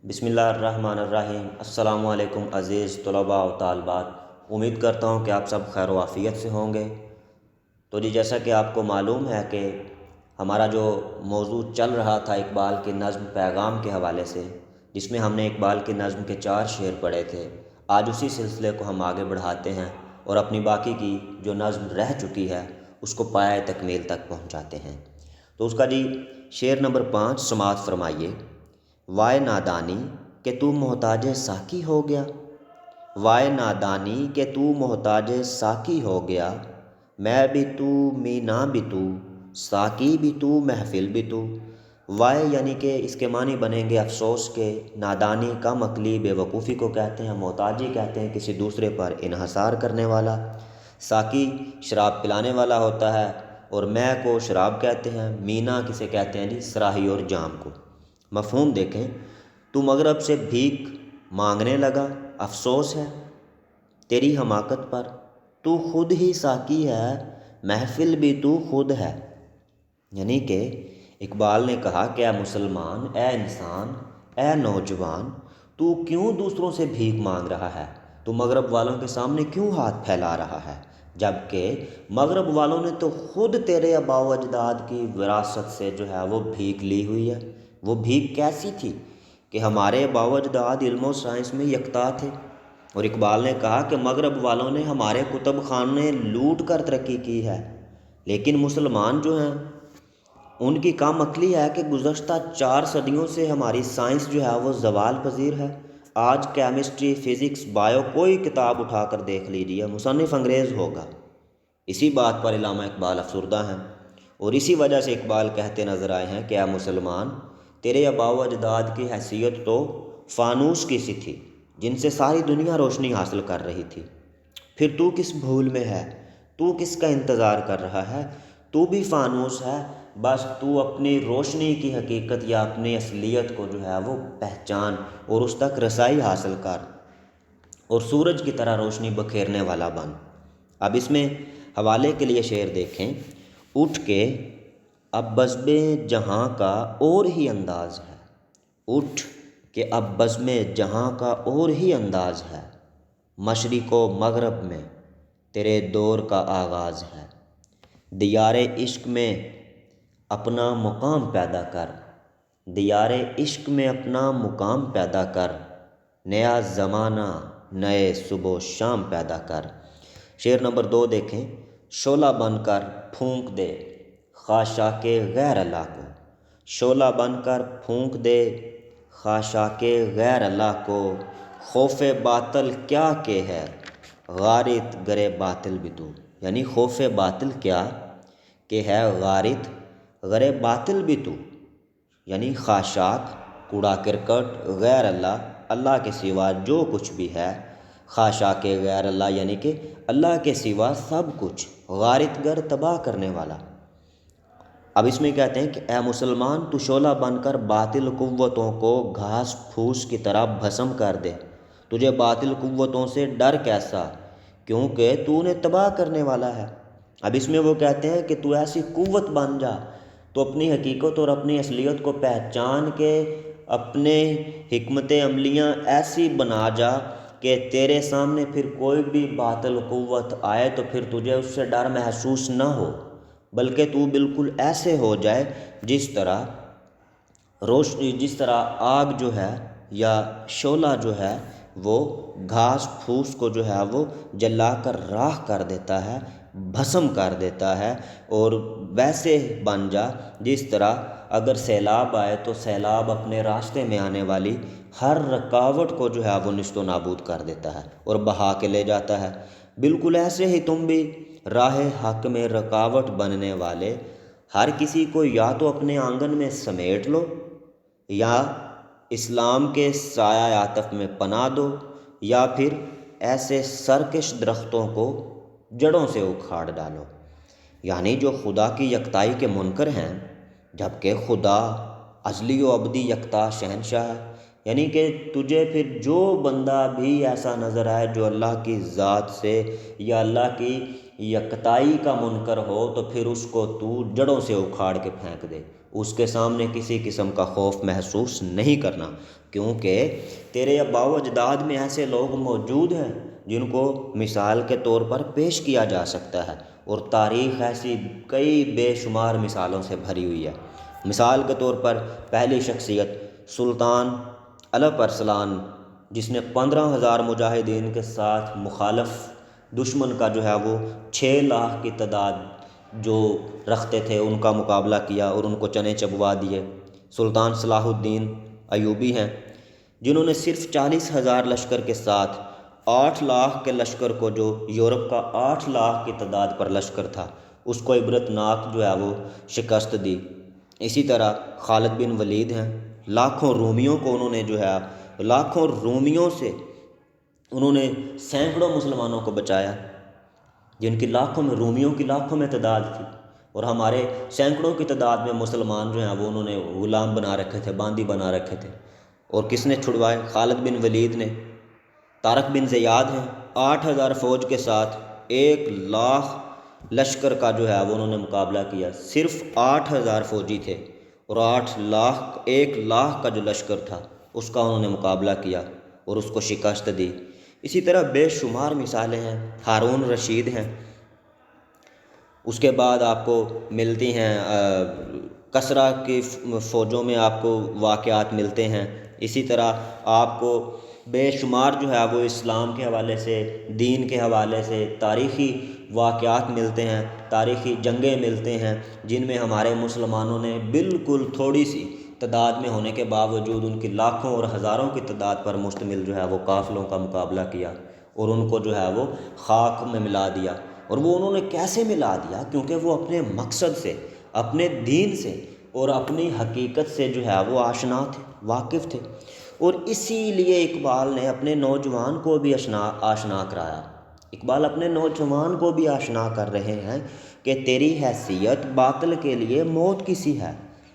بسم اللہ الرحمن الرحیم۔ السلام علیکم عزیز طلباء و طالبات، امید کرتا ہوں کہ آپ سب خیر و عافیت سے ہوں گے۔ تو جیسا کہ آپ کو معلوم ہے کہ ہمارا جو موضوع چل رہا تھا اقبال کی نظم پیغام کے حوالے سے، جس میں ہم نے اقبال کی نظم کے 4 شعر پڑھے تھے، آج اسی سلسلے کو ہم آگے بڑھاتے ہیں اور اپنی باقی کی جو نظم رہ چکی ہے اس کو پایۂ تکمیل تک پہنچاتے ہیں۔ تو اس کا شعر نمبر 5 سماعت فرمائیے۔ وائے نادانی کہ تو محتاج ساقی ہو گیا، وائے نادانی کہ تو محتاج ساقی ہو گیا، میں بھی تو مینا بھی تو ساقی بھی تو محفل بھی تو۔ وائے یعنی کہ اس کے معنی بنیں گے افسوس کے، نادانی کم عقلی بے وقوفی کو کہتے ہیں، محتاجی کہتے ہیں کسی دوسرے پر انحصار کرنے والا، ساقی شراب پلانے والا ہوتا ہے، اور میں کو شراب کہتے ہیں، مینا کسے کہتے ہیں صراحی اور جام کو۔ مفہوم دیکھیں، تو مغرب سے بھیک مانگنے لگا، افسوس ہے تیری حماقت پر، تو خود ہی ساقی ہے محفل بھی تو خود ہے۔ یعنی کہ اقبال نے کہا کہ اے مسلمان، اے انسان، اے نوجوان، تو کیوں دوسروں سے بھیک مانگ رہا ہے؟ تو مغرب والوں کے سامنے کیوں ہاتھ پھیلا رہا ہے؟ جبکہ مغرب والوں نے تو خود تیرے آباء و اجداد کی وراثت سے جو ہے وہ بھیک لی ہوئی ہے۔ وہ بھیک کیسی تھی کہ ہمارے آباء و اجداد علم و سائنس میں یکتا تھے، اور اقبال نے کہا کہ مغرب والوں نے ہمارے کتب خانے لوٹ کر ترقی کی ہے، لیکن مسلمان جو ہیں ان کی کم عقلی ہے کہ گزشتہ 4 صدیوں سے ہماری سائنس جو ہے وہ زوال پذیر ہے۔ آج کیمسٹری، فزکس، بایو کوئی کتاب اٹھا کر دیکھ لیجیے، مصنف انگریز ہوگا۔ اسی بات پر علامہ اقبال افسردہ ہیں، اور اسی وجہ سے اقبال کہتے نظر آئے ہیں کہ اے مسلمان، تیرے آباء و اجداد کی حیثیت تو فانوس کی سی تھی جن سے ساری دنیا روشنی حاصل کر رہی تھی، پھر تو کس بھول میں ہے؟ تو کس کا انتظار کر رہا ہے؟ تو بھی فانوس ہے، بس تو اپنی روشنی کی حقیقت یا اپنی اصلیت کو جو ہے وہ پہچان اور اس تک رسائی حاصل کر، اور سورج کی طرح روشنی بکھیرنے والا بن۔ اب اس میں حوالے کے لیے شعر دیکھیں۔ اٹھ کے اب بزم جہاں کا اور ہی انداز ہے، اٹھ کہ اب بزم جہاں کا اور ہی انداز ہے، مشرق و مغرب میں تیرے دور کا آغاز ہے، دیار عشق میں اپنا مقام پیدا کر، دیار عشق میں اپنا مقام پیدا کر، نیا زمانہ نئے صبح و شام پیدا کر۔ شعر نمبر 2 دیکھیں۔ شعلہ بن کر پھونک دے خاشاک غیر اللہ کو، شعلہ بن کر پھونک دے خاشاک غیر اللہ کو، خوف باطل کیا کہ ہے غارت گرے باطل بھی تو۔ یعنی خوف باطل کیا کہ ہے غارت غرے باطل بھی تو، یعنی خاشاک کوڑا کرکٹ، غیر اللہ اللہ کے سوا جو کچھ بھی ہے، خاشاک غیر اللہ یعنی کہ اللہ کے سوا سب کچھ، غارت گر تباہ کرنے والا۔ اب اس میں کہتے ہیں کہ اے مسلمان، تو شعلہ بن کر باطل قوتوں کو گھاس پھوس کی طرح بھسم کر دے، تجھے باطل قوتوں سے ڈر کیسا، کیونکہ تو انہیں تباہ کرنے والا ہے۔ اب اس میں وہ کہتے ہیں کہ تو ایسی قوت بن جا، تو اپنی حقیقت اور اپنی اصلیت کو پہچان کے اپنے حکمت عملیاں ایسی بنا جا کہ تیرے سامنے پھر کوئی بھی باطل قوت آئے تو پھر تجھے اس سے ڈر محسوس نہ ہو، بلکہ تو بالکل ایسے ہو جائے جس طرح جس طرح آگ جو ہے یا شعلہ جو ہے وہ گھاس پھوس کو جو ہے وہ جلا کر راکھ کر دیتا ہے، بھسم کر دیتا ہے، اور ویسے بن جا جس طرح اگر سیلاب آئے تو سیلاب اپنے راستے میں آنے والی ہر رکاوٹ کو جو ہے وہ نیست و نابود کر دیتا ہے اور بہا کے لے جاتا ہے۔ بالکل ایسے ہی تم بھی راہ حق میں رکاوٹ بننے والے ہر کسی کو یا تو اپنے آنگن میں سمیٹ لو، یا اسلام کے سایہ عاطف میں پناہ دو، یا پھر ایسے سرکش درختوں کو جڑوں سے اکھاڑ ڈالو۔ یعنی جو خدا کی یکتائی کے منکر ہیں، جبکہ خدا ازلی و ابدی یکتا شہنشاہ ہے۔ یعنی کہ تجھے پھر جو بندہ بھی ایسا نظر آئے جو اللہ کی ذات سے یا اللہ کی یکتائی کا منکر ہو تو پھر اس کو تو جڑوں سے اکھاڑ کے پھینک دے، اس کے سامنے کسی قسم کا خوف محسوس نہیں کرنا، کیونکہ تیرے آباء و اجداد میں ایسے لوگ موجود ہیں جن کو مثال کے طور پر پیش کیا جا سکتا ہے، اور تاریخ ایسی کئی بے شمار مثالوں سے بھری ہوئی ہے۔ مثال کے طور پر پہلی شخصیت سلطان الپ ارسلان، جس نے 15,000 مجاہدین کے ساتھ مخالف دشمن کا جو ہے وہ 6 لاکھ کی تعداد جو رکھتے تھے ان کا مقابلہ کیا اور ان کو چنے چبوا دیے۔ سلطان صلاح الدین ایوبی ہیں جنہوں نے صرف 40,000 لشکر کے ساتھ 8 لاکھ کے لشکر کو، جو یورپ کا 8 لاکھ کی تعداد پر لشکر تھا، اس کو عبرتناک جو ہے وہ شکست دی۔ اسی طرح خالد بن ولید ہیں، لاکھوں رومیوں کو انہوں نے جو ہے لاکھوں رومیوں سے انہوں نے سینکڑوں مسلمانوں کو بچایا، جن کی لاکھوں میں رومیوں کی لاکھوں میں تعداد تھی، اور ہمارے سینکڑوں کی تعداد میں مسلمان جو ہیں وہ انہوں نے غلام بنا رکھے تھے، باندی بنا رکھے تھے۔ اور کس نے چھڑوائے؟ خالد بن ولید نے۔ طارق بن زیاد ہیں، 8,000 فوج کے ساتھ 1 لاکھ لشکر کا جو ہے وہ انہوں نے مقابلہ کیا، صرف 8,000 فوجی تھے، اور 1 لاکھ کا جو لشکر تھا اس کا انہوں نے مقابلہ کیا اور اس کو شکست دی۔ اسی طرح بے شمار مثالیں ہیں۔ ہارون رشید ہیں، اس کے بعد آپ کو ملتی ہیں کسریٰ کی فوجوں میں آپ کو واقعات ملتے ہیں۔ اسی طرح آپ کو بے شمار جو ہے وہ اسلام کے حوالے سے، دین کے حوالے سے تاریخی واقعات ملتے ہیں، تاریخی جنگیں ملتے ہیں، جن میں ہمارے مسلمانوں نے بالکل تھوڑی سی تعداد میں ہونے کے باوجود ان کی لاکھوں اور ہزاروں کی تعداد پر مشتمل جو ہے وہ قافلوں کا مقابلہ کیا اور ان کو جو ہے وہ خاک میں ملا دیا۔ اور وہ انہوں نے کیسے ملا دیا؟ کیونکہ وہ اپنے مقصد سے، اپنے دین سے اور اپنی حقیقت سے جو ہے وہ آشنا تھے، واقف تھے، اور اسی لیے اقبال نے اپنے نوجوان کو بھی آشنا کرایا۔ اقبال اپنے نوجوان کو بھی آشنا کر رہے ہیں کہ تیری حیثیت باطل کے لیے موت کی سی ہے،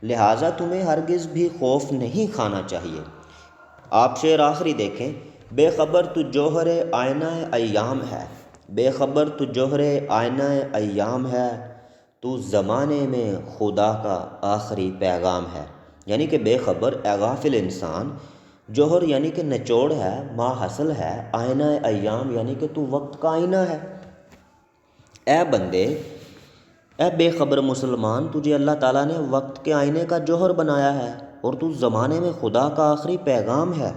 لہٰذا تمہیں ہرگز بھی خوف نہیں کھانا چاہیے۔ آپ شعر آخری دیکھیں، بے خبر تو جوہر آئینہ ایام ہے، بے خبر تو جوہر آئینہ ایام ہے، تو زمانے میں خدا کا آخری پیغام ہے۔ یعنی کہ بے خبر، اے غافل انسان، جوہر یعنی کہ نچوڑ ہے، ما حاصل ہے، آئینہ ایام یعنی کہ تو وقت کا آئینہ ہے۔ اے بندے، اے بے خبر مسلمان، تجھے اللہ تعالیٰ نے وقت کے آئینے کا جوہر بنایا ہے اور تو زمانے میں خدا کا آخری پیغام ہے۔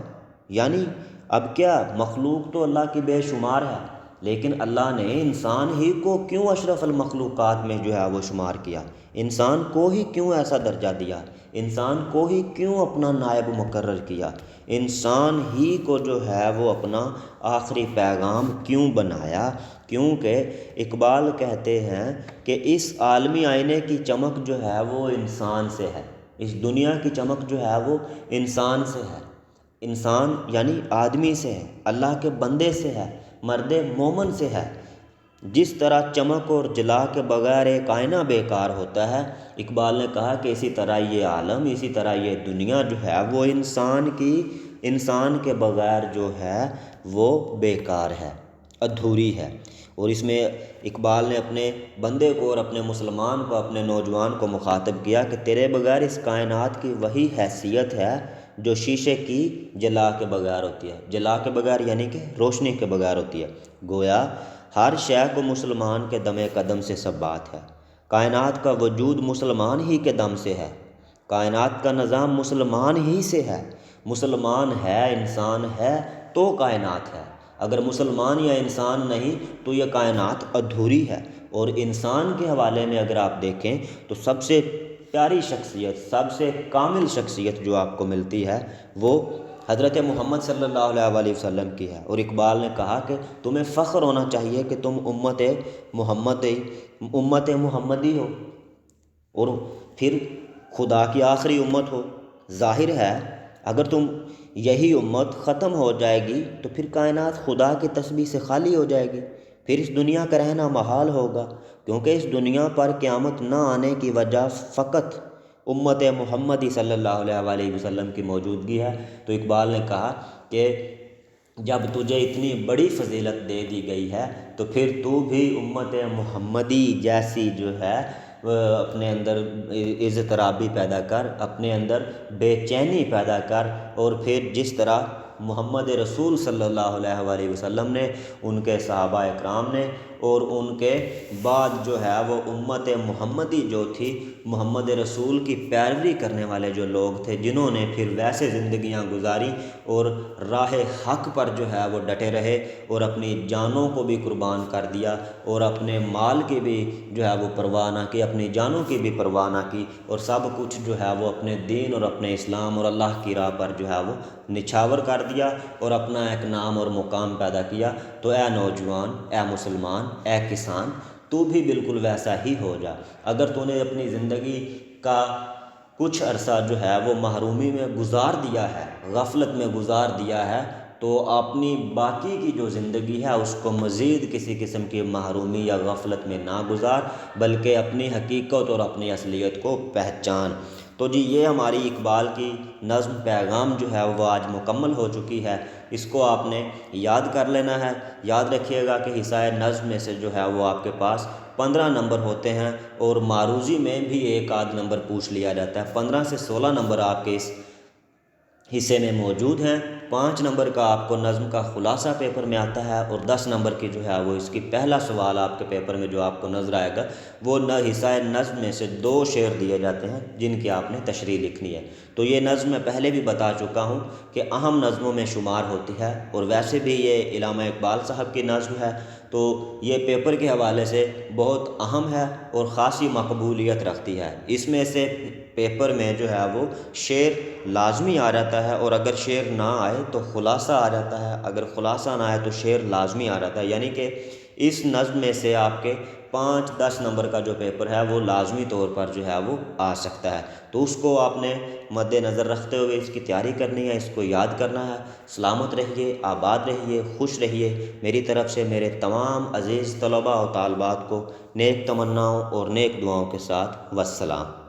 یعنی اب کیا، مخلوق تو اللہ کی بے شمار ہے، لیکن اللہ نے انسان ہی کو کیوں اشرف المخلوقات میں جو ہے وہ شمار کیا؟ انسان کو ہی کیوں ایسا درجہ دیا؟ انسان کو ہی کیوں اپنا نائب مقرر کیا؟ انسان ہی کو جو ہے وہ اپنا آخری پیغام کیوں بنایا؟ کیونکہ اقبال کہتے ہیں کہ اس عالمی آئینے کی چمک جو ہے وہ انسان سے ہے، اس دنیا کی چمک جو ہے وہ انسان سے ہے، انسان یعنی آدمی سے ہے، اللہ کے بندے سے ہے، مرد مومن سے ہے۔ جس طرح چمک اور جلا کے بغیر ایک آئینہ بیکار ہوتا ہے، اقبال نے کہا کہ اسی طرح یہ عالم، اسی طرح یہ دنیا جو ہے وہ انسان کے بغیر جو ہے وہ بیکار ہے، ادھوری ہے۔ اور اس میں اقبال نے اپنے بندے کو اور اپنے مسلمان کو، اپنے نوجوان کو مخاطب کیا کہ تیرے بغیر اس کائنات کی وہی حیثیت ہے جو شیشے کی جلا کے بغیر ہوتی ہے۔ جلا کے بغیر یعنی کہ روشنی کے بغیر ہوتی ہے۔ گویا ہر شے کو مسلمان کے دم قدم سے سب بات ہے۔ کائنات کا وجود مسلمان ہی کے دم سے ہے، کائنات کا نظام مسلمان ہی سے ہے۔ مسلمان ہے، انسان ہے تو کائنات ہے، اگر مسلمان یا انسان نہیں تو یہ کائنات ادھوری ہے۔ اور انسان کے حوالے میں اگر آپ دیکھیں تو سب سے پیاری شخصیت، سب سے کامل شخصیت جو آپ کو ملتی ہے وہ حضرت محمد صلی اللہ علیہ وسلم کی ہے۔ اور اقبال نے کہا کہ تمہیں فخر ہونا چاہیے کہ تم امت محمدی ہو، اور پھر خدا کی آخری امت ہو۔ ظاہر ہے اگر یہی امت ختم ہو جائے گی تو پھر کائنات خدا کی تسبیح سے خالی ہو جائے گی، پھر اس دنیا کا رہنا محال ہوگا، کیونکہ اس دنیا پر قیامت نہ آنے کی وجہ فقط امت محمدی صلی اللہ علیہ وسلم کی موجودگی ہے۔ تو اقبال نے کہا کہ جب تجھے اتنی بڑی فضیلت دے دی گئی ہے تو پھر تو بھی امت محمدی جیسی جو ہے اپنے اندر اضطرابی پیدا کر، اپنے اندر بے چینی پیدا کر، اور پھر جس طرح محمد رسول صلی اللہ علیہ وآلہ وسلم نے، ان کے صحابہ اکرام نے، اور ان کے بعد جو ہے وہ امت محمدی جو تھی، محمد رسول کی پیروی کرنے والے جو لوگ تھے، جنہوں نے پھر ویسے زندگیاں گزاری اور راہ حق پر جو ہے وہ ڈٹے رہے، اور اپنی جانوں کو بھی قربان کر دیا، اور اپنے مال کی بھی جو ہے وہ پرواہ نہ کی، اپنی جانوں کی بھی پرواہ نہ کی، اور سب کچھ جو ہے وہ اپنے دین اور اپنے اسلام اور اللہ کی راہ پر جو ہے وہ نچھاور کر دیا، اور اپنا ایک نام اور مقام پیدا کیا۔ تو اے نوجوان، اے مسلمان، اے کسان، تو بھی بالکل ویسا ہی ہو جا۔ اگر تو نے اپنی زندگی کا کچھ عرصہ جو ہے وہ محرومی میں گزار دیا ہے، غفلت میں گزار دیا ہے، تو اپنی باقی کی جو زندگی ہے اس کو مزید کسی قسم کی محرومی یا غفلت میں نہ گزار، بلکہ اپنی حقیقت اور اپنی اصلیت کو پہچان۔ تو جی یہ ہماری اقبال کی نظم پیغام جو ہے وہ آج مکمل ہو چکی ہے۔ اس کو آپ نے یاد کر لینا ہے۔ یاد رکھیے گا کہ حصہ نظم میں سے جو ہے وہ آپ کے پاس 15 نمبر ہوتے ہیں، اور معروضی میں بھی ایک آدھ نمبر پوچھ لیا جاتا ہے۔ 15 سے 16 نمبر آپ کے اس حصے میں موجود ہیں۔ 5 نمبر کا آپ کو نظم کا خلاصہ پیپر میں آتا ہے، اور 10 نمبر کی جو ہے وہ اس کی پہلا سوال آپ کے پیپر میں جو آپ کو نظر آئے گا، وہ حصہ نظم میں سے 2 شعر دیے جاتے ہیں جن کی آپ نے تشریح لکھنی ہے۔ تو یہ نظم میں پہلے بھی بتا چکا ہوں کہ اہم نظموں میں شمار ہوتی ہے، اور ویسے بھی یہ علامہ اقبال صاحب کی نظم ہے، تو یہ پیپر کے حوالے سے بہت اہم ہے اور خاصی مقبولیت رکھتی ہے۔ اس میں سے پیپر میں جو ہے وہ شعر لازمی آ جاتا ہے، اور اگر شعر نہ آئے تو خلاصہ آ جاتا ہے، اگر خلاصہ نہ آئے تو شعر لازمی آ جاتا ہے، یعنی کہ اس نظم میں سے آپ کے 5-10 نمبر کا جو پیپر ہے وہ لازمی طور پر جو ہے وہ آ سکتا ہے۔ تو اس کو آپ نے مد نظر رکھتے ہوئے اس کی تیاری کرنی ہے، اس کو یاد کرنا ہے۔ سلامت رہیے، آباد رہیے، خوش رہیے۔ میری طرف سے میرے تمام عزیز طلباء و طالبات کو نیک تمناؤں اور نیک دعاؤں کے ساتھ والسلام۔